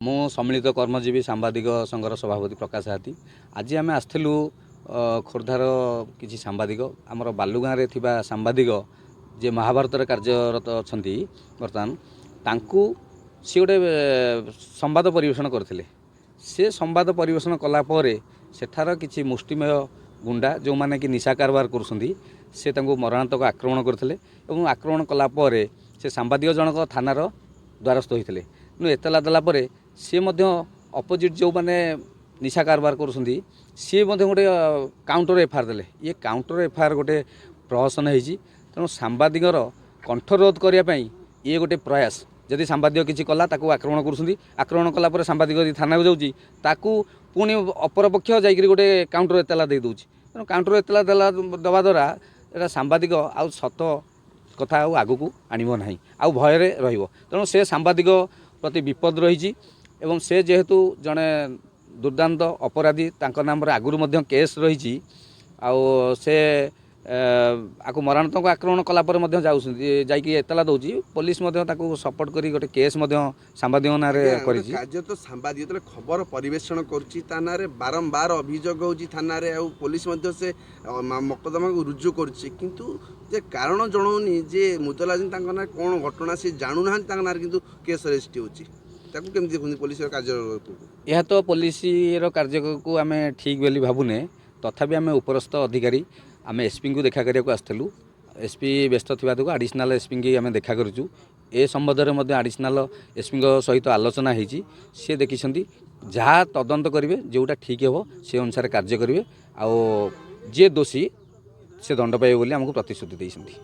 ମୁଁ ସମ୍ମିଳିତ କର୍ମଜୀବୀ ସାମ୍ବାଦିକ ସଂଘର ସଭାପତି ପ୍ରକାଶ ହାତୀ। ଆଜି ଆମେ ଆସିଥିଲୁ ଖୋର୍ଦ୍ଧାର କିଛି ସାମ୍ବାଦିକ ଆମର ବାଲୁଗାଁରେ ଥିବା ସାମ୍ବାଦିକ ଯେ ମହାଭାରତରେ କାର୍ଯ୍ୟରତ ଅଛନ୍ତି ବର୍ତ୍ତମାନ ତାଙ୍କୁ ସେ ଗୋଟେ ସମ୍ବାଦ ପରିବେଷଣ କରିଥିଲେ। ସେ ସମ୍ବାଦ ପରିବେଷଣ କଲା ପରେ ସେଠାର କିଛି ମୁଷ୍ଟିମେୟ ଗୁଣ୍ଡା ଯେଉଁମାନେ କି ନିଶା କାରବାର କରୁଛନ୍ତି ସେ ତାଙ୍କୁ ମରଣାନ୍ତକ ଆକ୍ରମଣ କରିଥିଲେ ଏବଂ ଆକ୍ରମଣ କଲା ପରେ ସେ ସାମ୍ବାଦିକ ଜଣକ ଥାନାର ଦ୍ୱାରସ୍ଥ ହୋଇଥିଲେ। କିନ୍ତୁ ଏତଲା ଦେଲା ପରେ सी अपोजिट जो मैंने निशा कारबार करुँच सी गोटे काउंटर एफआईआर देले। ये काउंटर एफआईआर गोटे प्रहसन होती तेणु सांबादिकर कंठरोध करने ये गोटे प्रयास जदि सांबादिक किसी कला आक्रमण आक्रमण कलापर सांबादिक थाना को जाऊँगी पुणी अपर पक्ष जा गोटे काउंटर एतला दे दूँ तेणु काउंटर एतला देवा द्वारा यहाँ सांबादिक आउ सत कथा आगू आणव ना आउ भय तेणु से सांबादिक प्रति विपद रही एवं से जेहेतु जड़े दुर्दांत अपराधी नाम आगुरी केस रही से आपको मरणात्मक आक्रमण कलापर एतला दौर पुलिस सपोर्ट कर गोटे केस सांबादिक ना कार्य तो सांबादिक खबर परिवेषण कर बारंबार अभियोग हो थाना पुलिस से मकदमा को रुजु कर कारण जनाऊनी जे मुदलाजी कौन घटना से जानू ना कि केस रेजिस्ट होती पुलिस यह तो पुलिस कार्य को आम ठीक बोली भावुने तथापि आम उपरस्थ अधिकारी आम एसपी को देखा करने को आसलु। एसपी व्यस्त थी आडिशनाल एसपी की आम देखा करूँ ए संबंध में आडिशनाल एसपी सहित आलोचना होती सी देखी जहाँ तदंत करेंगे जोटा ठीक हे से अनुसार कार्य करेंगे आउ जे दोषी से दंड पाइबे बोली आमको प्रतिश्रुति देइछन्ति।